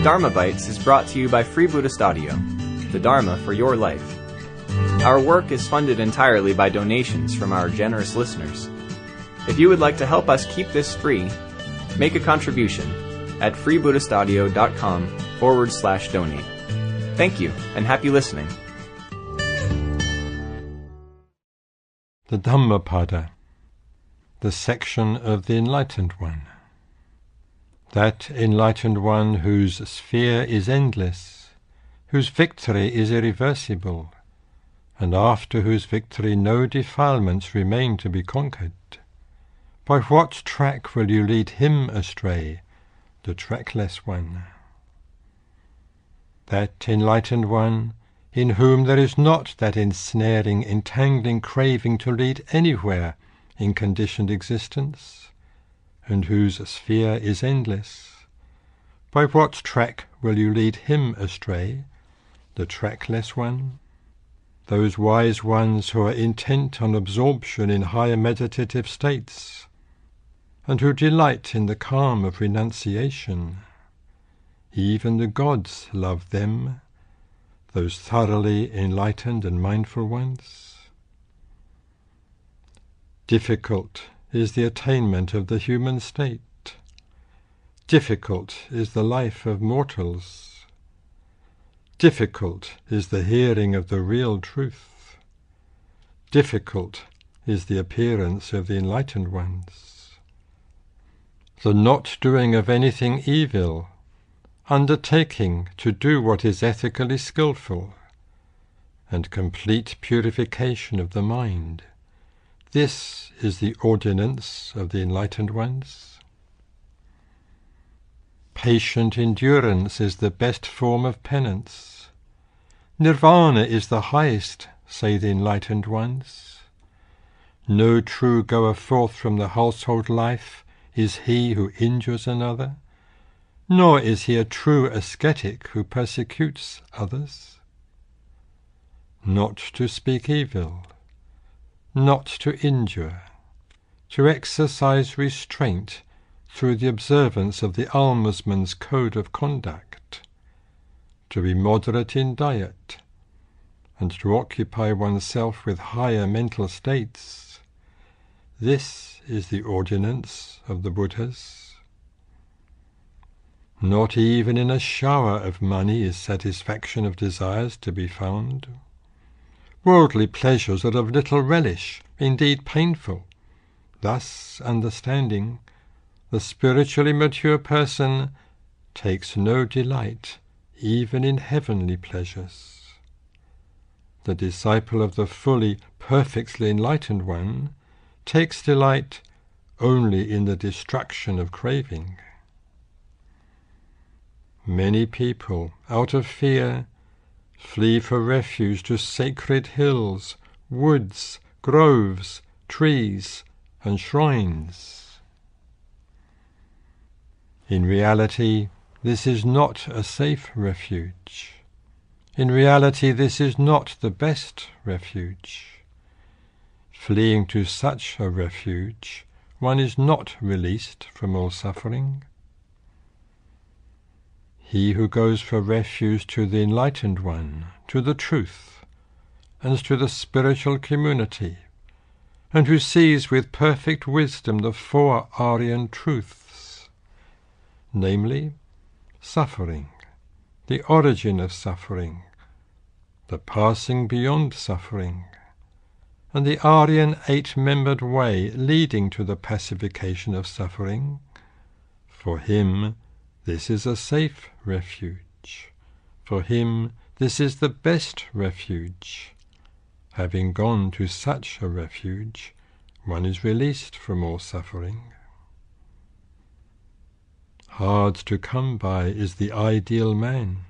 Dharma Bites is brought to you by Free Buddhist Audio, the Dharma for your life. Our work is funded entirely by donations from our generous listeners. If you would like to help us keep this free, make a contribution at freebuddhistaudio.com/donate. Thank you, and happy listening. The Dhammapada, the section of the Enlightened One. That Enlightened One whose sphere is endless, whose victory is irreversible, and after whose victory no defilements remain to be conquered. By what track will you lead him astray, the trackless one? That Enlightened One, in whom there is not that ensnaring, entangling craving to lead anywhere in conditioned existence, and whose sphere is endless. By what track will you lead him astray, the trackless one? Those wise ones who are intent on absorption in higher meditative states, and who delight in the calm of renunciation. Even the gods love them, those thoroughly enlightened and mindful ones. Difficult is the attainment of the human state. Difficult is the life of mortals. Difficult is the hearing of the real truth. Difficult is the appearance of the enlightened ones. The not doing of anything evil, undertaking to do what is ethically skillful, and complete purification of the mind. This is the ordinance of the enlightened ones. Patient endurance is the best form of penance. Nirvana is the highest, say the enlightened ones. No true goer forth from the household life is he who injures another, nor is he a true ascetic who persecutes others. Not to speak evil, not to injure, to exercise restraint through the observance of the almsman's code of conduct, to be moderate in diet, and to occupy oneself with higher mental states. This is the ordinance of the Buddhas. Not even in a shower of money is satisfaction of desires to be found. Worldly pleasures are of little relish, indeed painful. Thus, understanding, the spiritually mature person takes no delight even in heavenly pleasures. The disciple of the fully, perfectly enlightened one takes delight only in the destruction of craving. Many people, out of fear, flee for refuge to sacred hills, woods, groves, trees, and shrines. In reality, this is not a safe refuge. In reality, this is not the best refuge. Fleeing to such a refuge, one is not released from all suffering. He who goes for refuge to the enlightened one, to the truth, and to the spiritual community, and who sees with perfect wisdom the four Aryan truths, namely, suffering, the origin of suffering, the passing beyond suffering, and the Aryan eight-membered way leading to the pacification of suffering, for him this is a safe refuge. For him this is the best refuge. Having gone to such a refuge, one is released from all suffering. Hard to come by is the ideal man.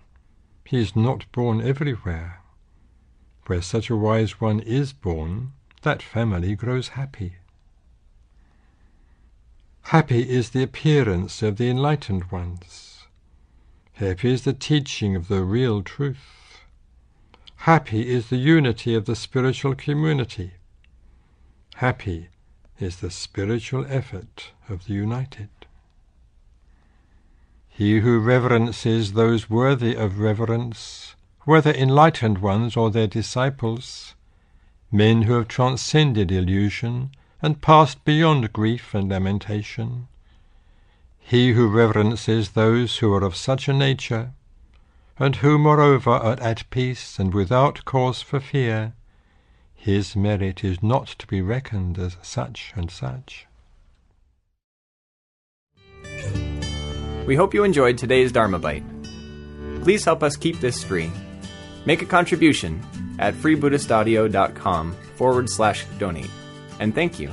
He is not born everywhere. Where such a wise one is born, that family grows happy. Happy is the appearance of the enlightened ones. Happy is the teaching of the real truth. Happy is the unity of the spiritual community. Happy is the spiritual effort of the united. He who reverences those worthy of reverence, whether enlightened ones or their disciples, men who have transcended illusion and passed beyond grief and lamentation. He who reverences those who are of such a nature, and who moreover are at peace and without cause for fear, his merit is not to be reckoned as such and such. We hope you enjoyed today's Dharma Bite. Please help us keep this free. Make a contribution at freebuddhistaudio.com/donate. And thank you.